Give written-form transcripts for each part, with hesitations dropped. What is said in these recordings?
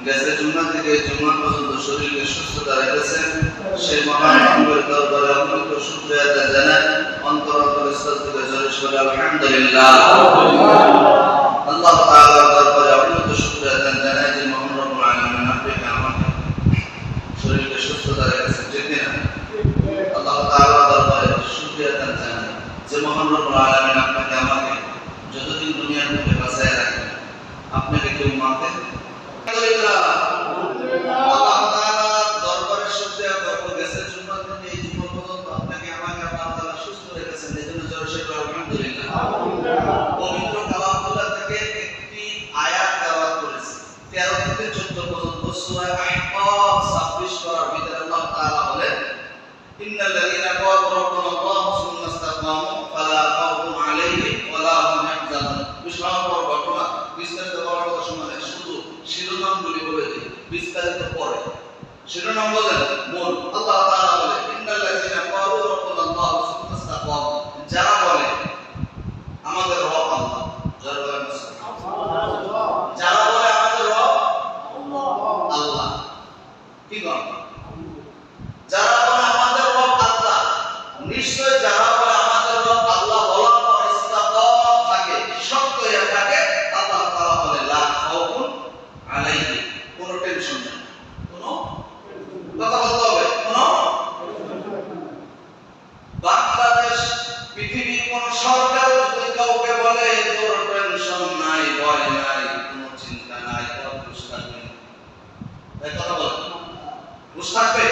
গেছে জুমা থেকে জুমা পর্যন্ত শরীরকে সুস্থতা রেখেছেন, সেই মহান রবের দরবারে অনেক শুকরিয়া আদায় জানাই। অন্তর স্তর থেকে জোরে সোরে আলহামদুলিল্লাহ। আল্লাহ তাআলার দরবারে অনেক শুকরিয়া আদায় জানাই যে মহান রব্বুল আলামিন আপনাকে আমাকে শরীরকে সুস্থতা রেখেছেন, ঠিক না? আল্লাহ তাআলার দরবারে শুকরিয়া আদায় জানাই যে মহান রব্বুল আলামিন আপনাকে আমাকে যতদিন দুনিয়ার মধ্যে বাঁচায় রাখেন। আপনাকে কেউ মারতে আল্লাহ তাআলার দরবারে শুকরিয়া করব। গেছে জুমা থেকে এই জুমা পর্যন্ত আপনাকে আমাকে আল্লাহ তাআলা সুস্থ রেখেছেন, এজন্য জোরে সোরে আলহামদুলিল্লাহ। পবিত্র কালামুল্লাহ থেকে একটি আয়াত তেলাওয়াত করেছি, 13 থেকে 14 পর্যন্ত সূরা আহকাফ 26 পারার ভিতরে আল্লাহ তাআলা বলেন, ইন্নাল লাযীনা ক্বালু রাব্বুনা আল্লাহু সুম্মা ইসতাকামু ফালা খাউফুন আলাইহিম ওয়ালা হুম ইয়াহজানুন। বিশাল বড় ঘটনা, বিস্তারিত বলার কথা শুনলে শুধু শিরোনামগুলি বলে দিই, বিস্তারিত পরে। শিরোনাম বলেন মূল। আল্লাহ তাআলা বলে, ইন্নাল লাযীনা ক্বালু রাব্বুনা আল্লাহু সুম্মা ইসতাকামু, যারা বলে আমাদের রব আল্লাহ, যারা বলে আমাদের রব আল্লাহ, কি বল? যারা বলে আমাদের রব আল্লাহ, নিশ্চয় যারা বলে আমাদের রব আল্লাহ বলার পর ইসতাকামাত থাকে, শক্ত হয়ে থাকে, আল্লাহ তাআলা বলে লা খাউফুন আলাইহিম, কোনো টেনশন নেই। কোনো কথা বলতে হবে, কোনো বাংলাদেশ পৃথিবীর কোন সরকার যদি কাউকে বলে তোর টেনশন নাই, ভয় নাই, কোনো চিন্তা নাই, তোর খুশ থাকবে, এই কথা বলে খুশ থাকবে।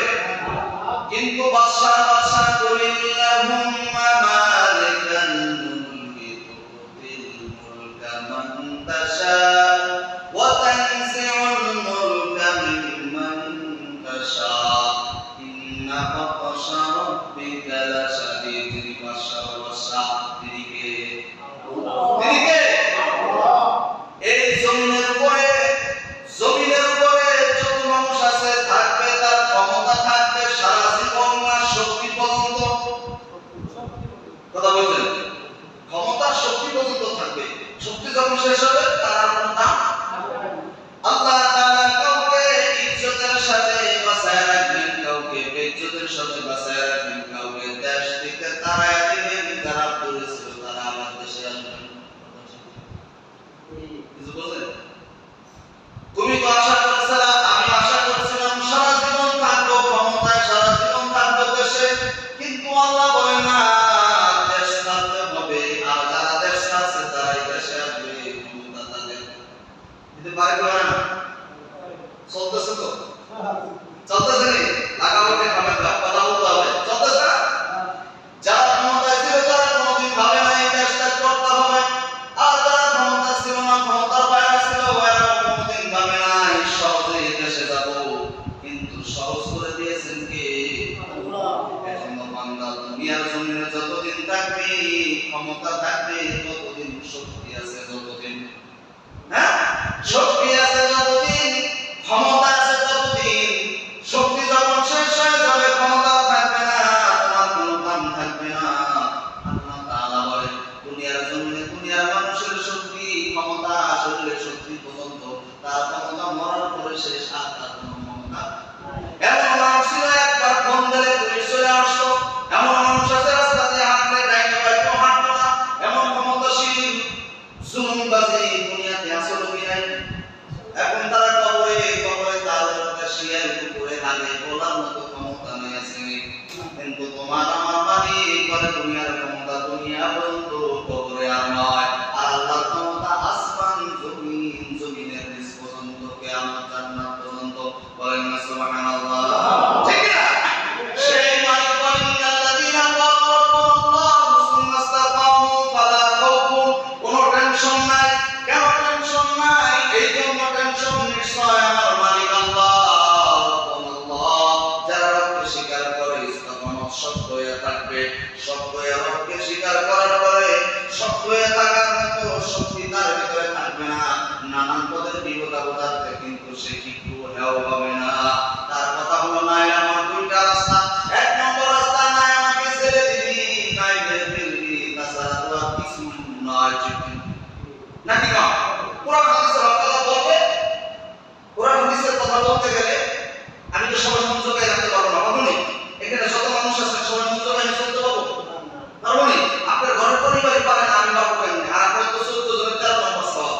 কিন্তু বাদশা কুলিল্লাহুম্মা মালিকান মুলকি তুতিল মুলকা মান তাশা ওয়া তানজিউল মুলকা মিম্মান তাশা ইন্না বাতশা রাব্বিকা লাশাদীদুল বাশশা। তিনিকে এই জমিনের উপরে যত মানুষ আছে থাকবে, তার ক্ষমতা থাকবে সারা জীবন না শক্তি পর্যন্ত। কথা বলছেন, ক্ষমতা শক্তি পর্যন্ত থাকবে, শক্তি যখন শেষ হবে তার আর কোনো দাম। আল্লাহ তাআলা কাউকে ইজ্জতের সাথে বাঁচায় রাখবেন, কাউকে বেইজ্জতের সাথে বাঁচায় রাখবেন, কাউকে দেশ থেকে তাড়ায় দিবেন, যারা করেছিল তারা আবার দেশে আসবেন। কিছু বলেন? তুমি তো আশা করছিলা, আমি আশা করছিলাম সারা জীবন থাকবো ক্ষমতায়, সারা জীবন থাকবো দেশে, কিন্তু আল্লাহ বলে না, দেশ ছাড়তে হবে, আর যারা দেশ ছাড়ছে তারাই দেশে আসবে, ক্ষমতা তাদের দিতে পারে কি না? চলতেছে তো, চলতেছে নি? লাগাবো খাবে, কথা বলতে হবে, চলতেছে না? যারা ক্ষমতায় ছিল তারা কোনোদিন ভাবে না এই দেশটা করতে হবে, আর যারা ক্ষমতা ছিল না, ক্ষমতার বাইরে ছিল, ওরা কোনোদিন ভাবে না এই সহজে এই দেশে যাব। কিন্তু সহজ করে দিয়েছেন কে? আল্লাহ। এজন্য বান্দা দুনিয়ার জমিনে যতদিন থাকবে, ক্ষমতা থাকবে ততদিন, শক্তি আছে যতদিন, হ্যাঁ শক্তি আছে যতদিন, ক্ষমতা আছে ততদিন। শক্তি যখন শেষ হয়ে যাবে, ক্ষমতা থাকবে না, তোমার কোনো দাম থাকবে না। আল্লাহ তাআলা বলে দুনিয়ার জমিনে দুনিয়ার মানুষের শক্তি, ক্ষমতা, শরীরের শক্তি পর্যন্ত, তার ক্ষমতা মরার পরে শেষ, আর তার কোনো ক্ষমতা নাই। এমন মানুষ ছিল একবার ফোন দিলে পুলিশ চলে আসতো, এমন মানুষ আছে রাস্তা দিয়ে হাঁটলে ডাইনে বাইরে হাঁটতো না, এমন ক্ষমতাশীল জুলুমবাজি দুনিয়াতে আসলে কি নাই? এখন তারা কবরে তার উপরে শিয়ার উপরে হাগে বলার মতো ক্ষমতা নেই, আছে। কিন্তু তোমার আমার বাড়ি করে দুনিয়ার ক্ষমতা দুনিয়া পর্যন্ত, কবরে আর নয়। আর আল্লাহর ক্ষমতা আসমান জমিন, জমিনের নিচ পর্যন্ত, কিয়ামত জান্নাত পর্যন্ত। বলেন না সুবহানাল্লাহ, ঠিক না? সেই মালিক বলেন, আল্লাযীনা ক্বালু রাব্বুনা আল্লাহু সুম্মা ইসতাকামু ফালা খাউফুন, কোনো টেনশন নাই। কেন টেনশন নাই? এই জন্য টেনশন, নিশ্চয় আমার মালিক আল্লাহ, যারা রবকে স্বীকার করে ইসতাকামত শক্ত হয়ে থাকবে, শক্ত হয়ে রবকে স্বীকার করার পরে শক্ত হয়ে থাকার মতো শক্তি তার ভিতরে থাকবে না, নানান পদের বিপদ আপদে কিন্তু সে একটু হেও হবে না। তার কথা হলো নাই আমার দুইটা রাস্তা, এক নম্বর রাস্তা নাই আমাকে ছেড়ে দিবি, নাই মেরে ফেলবি, তাছাড়া তো আর কিছু নয়, নাকি না? কোরআন হাদিসে আল্লাহ বলবে, কোরআন হাদিসে কথা বলতে গেলে আমি তো সবার মন জোগায় রাখতে পারবো না, পারবো না? এখানে যত মানুষ আছে সবার মন জোগায় আমি চলতে পারবো পারবো না? আপনার ঘরের পরিবারই পারে না, আমি পারবো কেন? আর আপনার তো 14 জনের 13 নম্বর সওয়াব,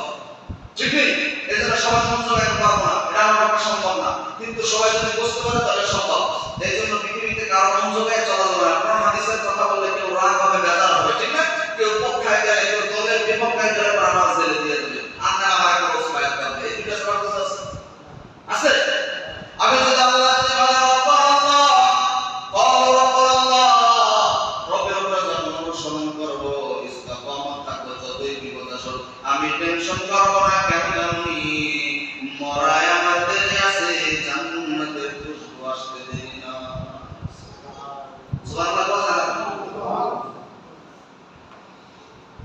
ঠিক নেই? এই জন্য সবার মন জোগায় আমি পারবো না, এটা আমার পক্ষে সম্ভব না। কিন্তু সবাই যদি বুঝতে পারে তাহলে সম্ভব। এই জন্য পৃথিবীতে কারো মন জোগায় চলা যাবে না। কোরআন হাদিসের কথা বললে কেউ রাগ হবে, বেজার হবে, ঠিক না? কেউ পক্ষায় গেলে, কেউ দলের বিপক্ষায় গেলে আমার জেলে দিয়ে দেবে, আপনার আমার একটা ওসমাইল করবে। এই দুটো সবার কথা আছে আছে। আমি যদি আল্লাহ যদি বলে রব্বুল আল্লাহ, ক্বালু রব্বুল আল্লাহ, রব্বের উপরে যখন অনুসরণ করব, ইস্তিকামাত থাকবে, যতই বিপদ আসুক আমি টেনশন করব না। কেন জানি মরায় আমার দেশে আছে, জান্নাতের খুশবু আসতে দেরি না। সুবহানাল্লাহ বলেন।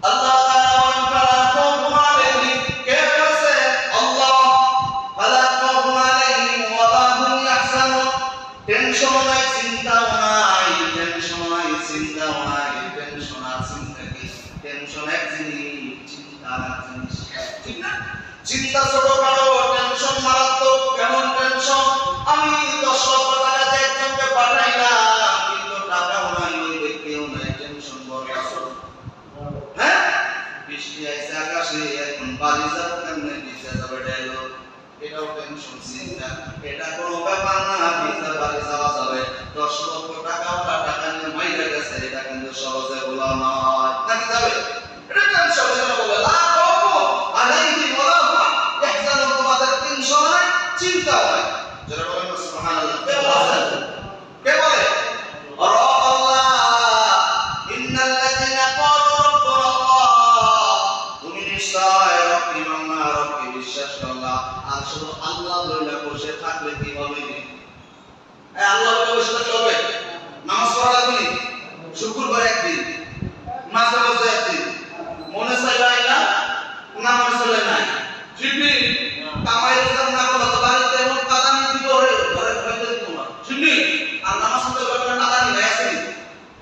আল্লাহ তাআলা বলেন ফালা খাউফুন আলাইহিম, কে বলেছে? আল্লাহ। ফালা খাউফুন আলাইহিম ওয়া লা হুম ইয়াহজানুন, টেনশন নাই, চিন্তাও নাই, টেনশন নাই, চিন্তাও নাই। টেনশন আর চিন্তা কি? টেনশন এক জিনিস, চিন্তা আর জিনিস, ঠিক না? চিন্তা ছোটখাটো, টেনশন মারাত্মক। কেমন টেনশন? আমি 10 লক্ষ টাকা দিয়ে একজনকে পাঠাইলাম, কিন্তু টাকাও নাই, ওই ব্যক্তিও নাই, টেনশন বড় আছে। হ্যাঁ, বৃষ্টি আইছে আকাশে, এখন বাড়ি যাবো কেমনে, ভিজে যাবে ডাইলো, এটাও টেনশন, চিন্তা। এটা কোনো ব্যাপার না, ভিজে বাড়ি যাওয়া যাবে। 10 লক্ষ টাকা ওটা টাকা নিয়ে মাইরে গেছে, এটা কিন্তু সহজে বলা নয়, নাকি যাবে? এটা টেনশন। এটা বলে লা খাউফুন আলাইহিম ওয়া লা হুম ইয়াহজানুন, তোমাদের টেনশন নাই, চিন্তাও নাই। যারা বলেন সুবহানাল্লাহ, কে বলে? কে বলে? আল্লাহ। ইন্নাল লাযিনা ক্বালু রাব্বুনা আল্লাহ, তুমি নিশ্চয় রব্বি মাওলা, রব্বি বিশ্বাস করলা। আর শুধু আল্লাহ বলে বসে থাকলে কি হবে? আল্লাহ বলে বসে থাকলে হবে? নামাজ পড়া লাগবে, শুক্রবার একদিন, মাঝে মাঝে একদিন, মনে চাইলাই না, না মনে চাইলে নাই, ঠিক নেই? কামাই রোজগার না করলে তো বাড়িতে এমন কাদানি দিব, ঘরে খাইতে দিব না, ঠিক নেই? আর নামাজ পড়তে পারলে কাদানি নাই, আছে নি?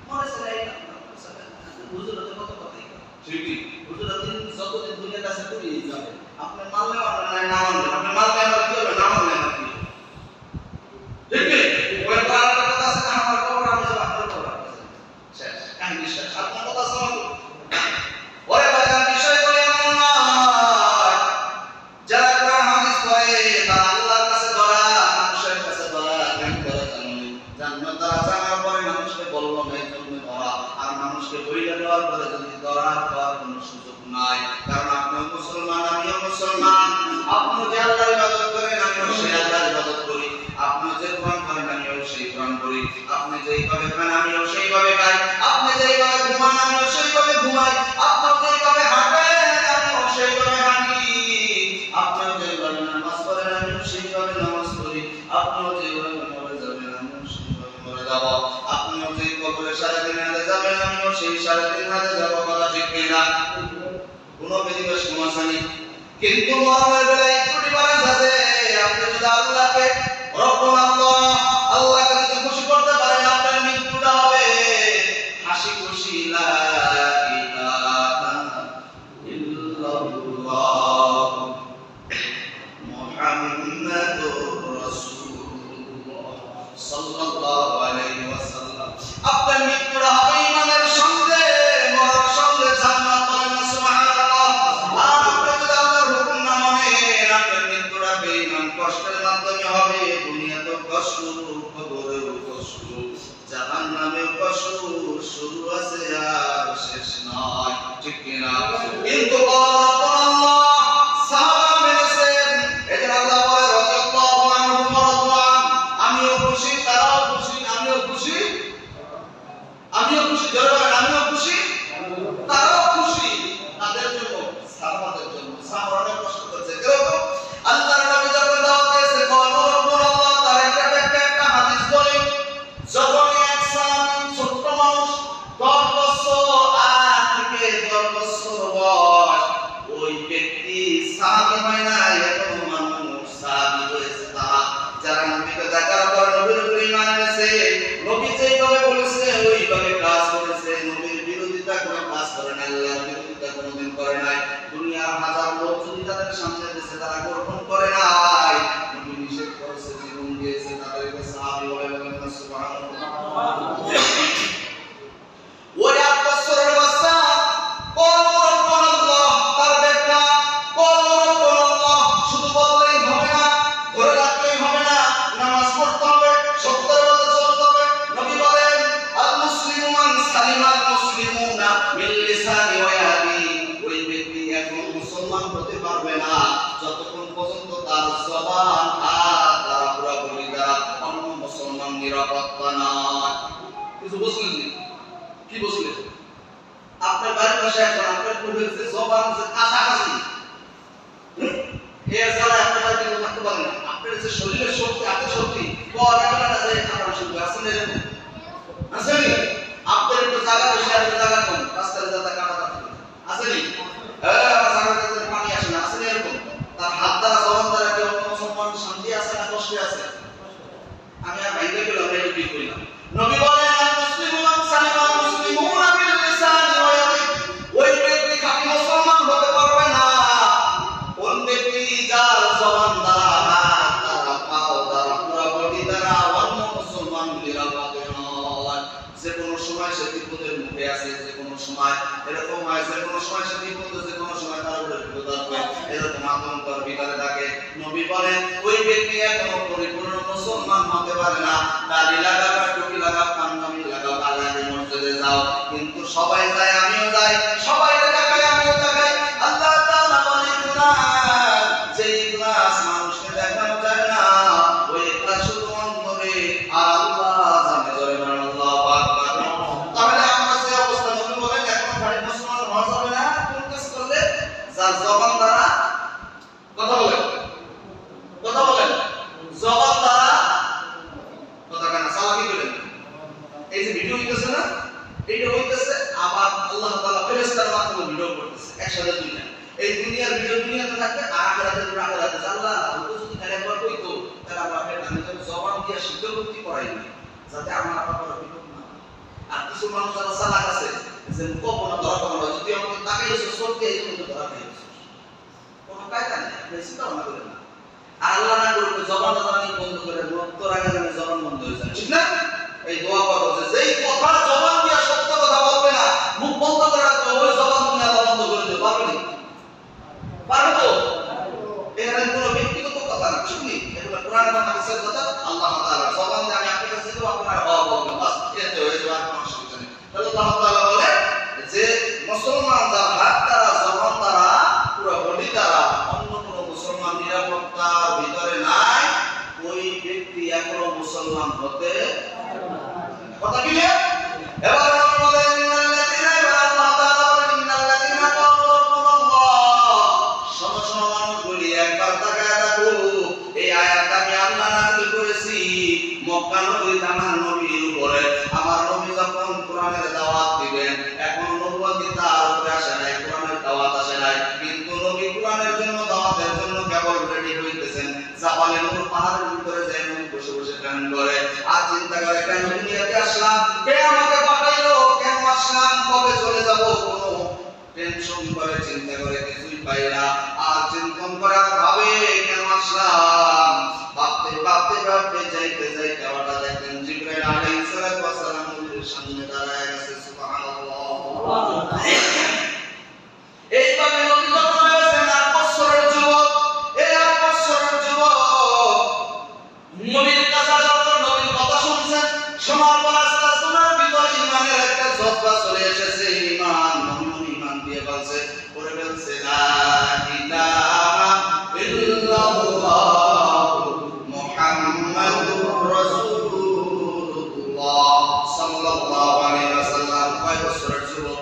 মনে চাইলাই না, হুজুরের কত কথাই, ঠিক নেই? হুজুরের দিন যতদিন দুনিয়ার কাছে করি যাবে, আপনি মানলে আপনার নাই, না মানলে আপনি মানলে আবার কি হবে, না মানলে আবার কি হবে, ঠিক নেই? ওই পারাটা কথা আছে না, আমার খবর আমি যাব, আপনার খবর শেষ, কাহিনী শেষ। আর কোন কথা আছে? ওরে বাজার বিষয় করে এমন নয়, যারা কোরআন হাদিস পড়ে তারা আল্লাহর কাছে ধরা, মানুষের কাছে ধরা, কেন করে জানেন? জান্নাত তারা জানার পরে মানুষকে বললো না, এই জন্য ধরা। আর মানুষকে বইলে দেওয়ার পরে যদি ধরা পাওয়ার কোনো সুযোগ নাই, কারণ আপনিও মুসলমান, আমিও মুসলমান। আপনি যে আল্লাহর ইবাদত করেন, আমিও সেই আল্লাহর ইবাদত করি। আপনি যে কোরআন পড়েন, আমিও সেই কোরআন পড়ি। আপনি যেইভাবে খান, আমিও সেইভাবে খাই। আপনি যেইভাবে ঘুমান, আমিও সেইভাবে ঘুমাই। আপনি যেইভাবে হাঁটেন, আমিও সেইভাবে হাঁটি। আপনি যেইভাবে নামাজ পড়েন, আমিও সেইভাবে নামাজ পড়ি। আপনি যেইভাবে মরে যাবেন, আমিও সেইভাবে মরে যাব। আপনিও যেই কবরে 3.5 হাতে যাবেন, আমিও সেই 3.5 হাতে যাব, কথা ঠিক কিনা? কোনো বিধিবেশ কমাসানি। কিন্তু মরণের বেলায় একটু ডিফারেন্স আছে। আপনি যদি আল্লাহকে রব্বুল আল্লাহ, আল্লাহকে যদি খুশি করতে পারেন, আপনার মৃত্যুটা হবে হাসি খুশি, লা ইলাহা ইল্লাল্লাহ মুহাম্মাদুর রাসূলুল্লাহ সাল্লাল্লাহু আলাইহি ওয়াসাল্লাম। আপনার মৃত্যুটা হবে ইমানের সঙ্গে, মরার সঙ্গে জান্নাত, বলেন সুবহানাল্লাহ। আর আপনি যদি আল্লাহর হুকুম না মানেন, আপনার মৃত্যুটা বেঈমান কষ্টের মাধ্যমে হবে। দুনিয়াতেও কষ্ট, কবরেও কষ্ট, জাহান্নামেও কষ্ট, শুরু আছে আর শেষ নাই, ঠিক কিনা? কিন্তু আল্লাহ সাহাবা মেনেছেন, এজন্য আল্লাহ বলে রাদিয়াল্লাহু আনহুম ওয়া রাদু আন, আমিও খুশি, তারাও খুশি, আমিও খুশি, আমিও খুশি, জোরে বলেন আমিও খুশি, তারাও খুশি। তাদের জন্য, সাহাবাদের জন্য। সাহাবারা অনেক কষ্ট করছে, কিরকম? আল্লাহর নবী যখন দাওয়াত দিয়েছে, ক্বালু রাব্বুল আল্লাহ, তার একটা হাদিস বলে, যখন এক সাহাবী, ছোট্ট মানুষ, 10 বছর আর থেকে 10 বছর বয়স, ওই ব্যক্তি সাহাবী হয় না, এখনো মানুষ সাহাবী হয়েছে তারা, যারা নবীকে দেখার পর নবীর উপর ঈমান এনেছে, নবী যেইভাবে বলেছে ওইভাবে কাজ করেছে, নবীর বিরোধিতা কোনো কাজ করে না, আল্লাহর বিরোধিতা কোনোদিন করে নাই। দুনিয়ার হাজার লোক যদি তাদের সামনে এসে তারা গ্রহণ করে নাই, নবী নিষেধ জবান হাত দ্বারা পুরো বডি দ্বারা অন্য মুসলমান নিরাপত্তা নয়। কিছু বুঝলেন কি বুঝলেন? আপনার বাড়ির পাশে একজন আপনার বলেছে জবান যে কাছাকাছি এর দ্বারা আপনার বাড়িতে থাকতে পারেন না। আপনার যে শরীরের শক্তি হাতের শক্তি পরে বেলা না যায় আপনার শক্তি আছে না এরকম আছে নি? আপনার একটু জায়গা বেশি আর একটু জায়গা কম রাস্তায় যাতে কাটা থাকে আছে নি? জায়গাতে পানি আসে না আছে না এরকম? তার হাত দ্বারা জবান দ্বারা কেউ মুসলমান শান্তি আছে না কষ্টে আছে? আমি আর ভাইকে গেলাম এটা কি কইলাম নবী বলেন মুসলিমান সালিমান মুসলিমুনা বিল লিসানি ওয়া ইয়াদি ওই ব্যক্তি খাঁটি মুসলমান হতে পারবে না কোন ব্যক্তি যার জবান দ্বারা হাত দ্বারা পাও দ্বারা পুরো বডি দ্বারা অন্য মুসলমান নিরাপদ নয়। যে কোনো সময় সে বিপদের মুখে আছে, যে কোনো সময় এরকম হয়, যে কোনো সময় সে বিপদে, যে কোনো সময় তার উপরে বিপদ আসবে, এরকম আতঙ্কের ভিতরে থাকে। নবী বলেন ওই ব্যক্তি এখনো পরিপূর্ণ মুসলমান হতে পারে না। দাড়ি লাগাও, টুপি লাগাও, পাঞ্জাবি লাগাও, আল্লাহর মসজিদে যাও, কিন্তু সবাই যায় আমিও যাই, সবাই দেখায় আমিও দেখাই। আল্লাহ তাআলা বলেন না যে ইখলাস মানুষকে দেখানো যায় না, ওই ইখলাস শুধু অন্তরে আর আল্লাহ জানে। জোরে বলেন আল্লাহু আকবার। তাহলে আমরা যে অবস্থা নবী বলেন এখন খালি মুসলমান হওয়া যাবে না কোন কাজ করলে? যার জবান দ্বারা কথা বলেন জবান দ্বারা কথা কেন সালামি বলেন। এই যে ভিডিও হইতেছে না, এইটা হইতেছে আবার আল্লাহ তাআলা ফেরেশতার মাধ্যমে ভিডিও করতেছে একসাথে দুইটা। এই দুনিয়ার ভিডিও দুনিয়াতে থাকতে আখিরাতে আল্লাহ যদি একবার কইতো তাহলে আমরা আমি যেন জবান দিয়ে সিদ্ধ করতে পারি না যাতে আমার আপনার বিপদ না। আর কিছু মানুষ যারা চালাক আছে যে কখনো ধরা কখনো যদি আমাকে তাকাই এসে সত্যি এই মতো ধরা পেয়েছে কোনো কায়দা নেই, বেশি তো না করে না। আর আল্লাহ না করবে জবানটা জানি বন্ধ করে তোর আগে জানি জবান বন্ধ হয়ে যায়, ঠিক না? এই দোয়া করো যে যেই কথা জবান দিয়ে সত্য কথা বলবে না, মুখ বন্ধ করে রাখবে, ওই জবান তুমি আল্লাহ বন্ধ করে দিতে পারবে না? পারবে তো? এখানে কোনো ব্যক্তিগত কথা না, ঠিক নেই, এগুলো কোরআন এবং হাদিসের কথা। আল্লাহ তাআলা জবান দিয়ে আমি আপনার কাছে দেব, আপনারা বলবেন, বাস এতে হয়ে যাবে, আর কোনো অসুবিধা নেই। তাহলে আল্লাহ তাআলা বলে যে মুসলমান যার হাত দ্বারা জবান দ্বারা পুরো বডি দ্বারা অন্য কোনো মুসলমান নিরাপত্তার ভিতরে নাই, ওই ব্যক্তি এখনো মুসলমান হতে কথা কি না? এবার আমরা বলেন ইন্নাল্লাযিনা আল্লাহ তাআলা বলেন ইন্নাল্লাযিনা ক্বালু রাব্বুনাল্লাহ। শোনো মানুষগুলি একবার তাকায় দেখো, এই আয়াত আমি আল্লাহ নাযিল করেছি মক্কা নগরীতে আমার নবীর উপরে। আমার নবী যখন কোরআনের দাওয়াত দিবেন, এখন নবুয়ত তার উপরে আসে নাই, কোরআনের দাওয়াত আসে নাই, কিন্তু নবী কোরআনের জন্য দাওয়াতের জন্য কেবল রেডি হইতেছেন। জাবালে নূর পাহাড়ের ভিতরে যায় নবী বসে বসে গান করে আর চিন্তা করে কেন দুনিয়াতে আসলাম, কে আমাকে পাঠাইলো, কেন আসলাম, কবে চলে যাব, কোনো টেনশন করে চিন্তা করে কিছুই পাই না। আর চিন্তন করে ভাবে কেন আসলাম, ভাবতে যাইতে হঠাৎ একদিন জিবরাইল আলাইহিস সালাম নবীর সামনে দাঁড়ায় গেছে। সুবহানাল্লাহ। এইভাবে নবী যখন হয়েছেন 8 বছরের যুবক, এই 8 বছরের যুবক নবীর কাছে আসার নবীর কথা শুনছেন, শোনার পর আস্তে আস্তে ওনার ভিতরে ঈমানের একটা জজ্বা চলে এসেছে। ঈমান দিয়ে বলছে পড়ে ফেলছে লা ইলাহা ইল্লাল্লাহ মুহাম্মাদুর রাসূলুল্লাহ সাল্লাল্লাহু আলাইহি ওয়াসাল্লাম। কয় বছরের যুবক?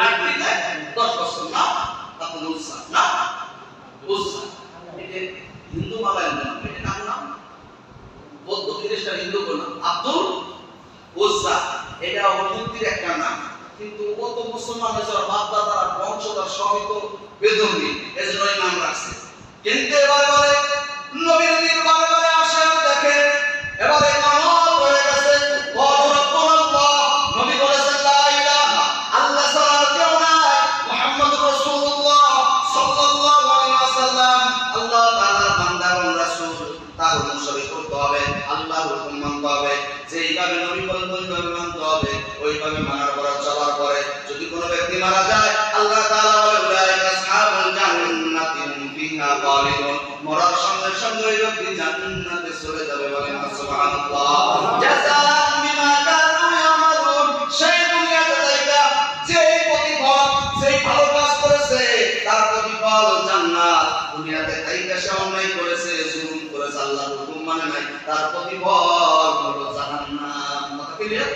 8 থেকে 10 বছর না? তখন উৎসাহ না উৎসাহ এটা হিন্দু মালায় নাম, এটা নাম না বৌদ্ধ খ্রিস্টান হিন্দু কোন আব্দুল উজ্জা, এটা মূর্তির একটা নাম, কিন্তু ও তো মুসলমান হয়েছে, বাপ দাদা বংশধর সবই তো বেদুইন, এজন্য এই নাম রাখছে। কিন্তু এবারে বলে নবীর দিন বারে আসে দেখে এবারে কামাল হয়ে গেছে। নবী বলেছেন লা ইলাহা আল্লাহ ছাড়া কেউ নাই, মুহাম্মদুর রাসূলুল্লাহ সাল্লাল্লাহু আলাইহি ওয়াসাল্লাম আল্লাহ তাআলার বান্দা এবং রাসূল, তার অনুসরণ করতে হবে, আল্লাহর হুকুম মানতে হবে, যেইভাবে নবী বলেন ওইভাবে মানতে হবে, ওইভাবে মানার পর চলার পরে যদি কোনো ব্যক্তি মারা যায়, আল্লাহ তাআলা বলে উলাইকা আসহাবুল জান্নাতি হুম ফিহা খালিদুন, মরার সঙ্গে সঙ্গে ওই ব্যক্তি জান্নাতে চলে যাবে। বলেন সুবহানাল্লাহ। জাযাআন বিমা কানু ইয়ামালুন, সেই দুনিয়াতে যাইবা যে প্রতিফল, সেই ভালো কাজ করেছে তার প্রতিফল জান্নাত, দুনিয়াতে যাইবা দেশে অন্যায় করেছে, জুলুম করেছে, আল্লাহর হুকুম মানে নাই, তার প্রতিফল হলো জাহান্নাম। কথা ক্লিয়ার?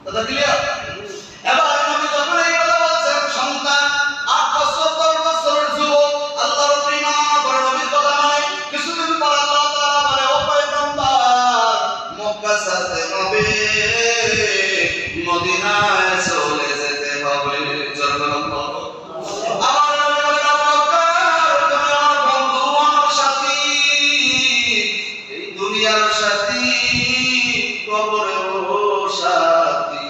কথা ক্লিয়ার? এবার নবী যখন এই কথা বলছেন, সন্তান 8 বছর 10 বছরের যুবক আল্লাহর উপর ঈমান করে নবীর কথা মানে, কিছুদিন পর আল্লাহ তাআলা বলে, ও পয়গম্বর, মক্কা ছাড়তে হবে, মদিনায় চলে যেতে হবে। আমার নবী বলেন, আবু বকর, তুমি আমার বন্ধু, আমার সাথী, এই দুনিয়ার সাথী, কবরেরও সাথী,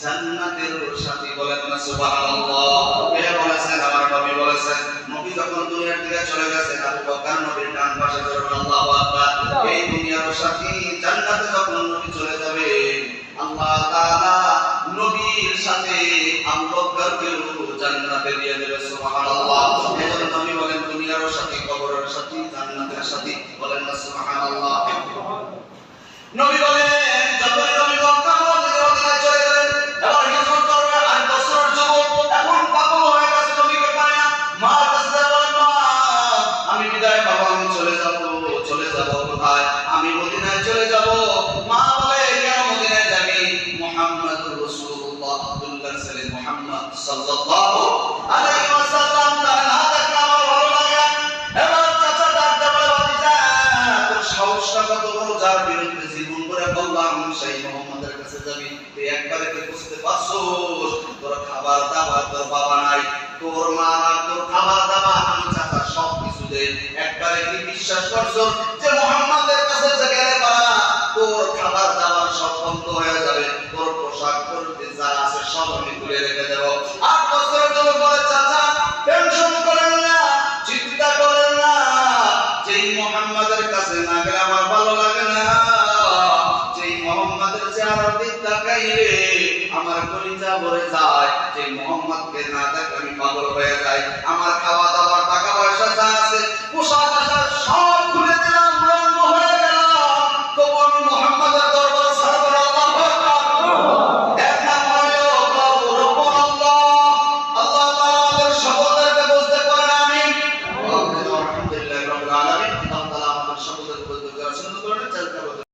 জান্নাতেরও সাথী। বলেন না সুবহানাল্লাহ। কে বলেছেন? আমার নবী বলেছেন। নবী যখন দুনিয়ার থেকে চলে গেছেন, আবু বকর নবীর ডান পাশে ধরে আল্লাহু আকবার। এই দুনিয়ার সাথী, জান্নাতে যখন নবী চলে যাবে, আল্লাহ তাআলা নবীর সাথে আবু বকরকেও জান্নাতে দিয়ে দেবে। সুবহানাল্লাহ। এজন্য নবী বলেন, দুনিয়ার সাথী, কবরের সাথী, জান্নাতের সাথী। বলেন না সুবহানাল্লাহ। নবী বলেন, যখন নবী মক্কা থেকে মদিনায় চলে গেলেন, এবার হিজরত করবে 8 বছরের যুবক, এখন পাগল হয়ে গেছে, নবীকে পায় না। মার কাছে যায়, বলেন, মা, আমি বিদায় বাবা, আমি চলে যাব কোথায়? আমি মদিনায় চলে যাব। মা বলে, কেন মদিনায় যাবি? মুহাম্মাদুর রাসূলুল্লাহ, আব্দুল্লাহ ছেলে মুহাম্মদ সাল্লাল্লাহু আলাইহি ওয়াসাল্লাম তার না দেখলে আমার ভালো লাগে না। এবার চাচা ডাকতে বলে, বাতিজা, তোর সাহসটা কত বড়, যার বিরুদ্ধে জীবন করে বললাম সেই মুহাম্মাদের কাছে যাবি, তুই একবারে কি বুঝতে পারছস? তোর খাবার দাবার তোর বাবা নাই, তোর মা না, তোর খাবার দাবার আমি চাচা সব কিছু দেই, একবারে কি বিশ্বাস করছস যে মুহাম্মাদের কাছে গেলে পারা তোর খাবার দাবার সব বন্ধ হয়ে যাবে, তোর পোশাক পরতে যা আছে সব আমি তুলে রেখে দেব? 8 বছরের জন্য বলে, চাচা টেনশন করেন না, চিন্তা করেন না, যেই মুহাম্মাদের কাছে না গেলে আমার ভালো লাগে না, যেই মুহাম্মাদের চেহারার দিক তাকাইলে আমার কলিজা ভরে যায়, যেই মুহাম্মাদকে না দেখলে আমি পাগল হয়ে যাই, আমার খাওয়া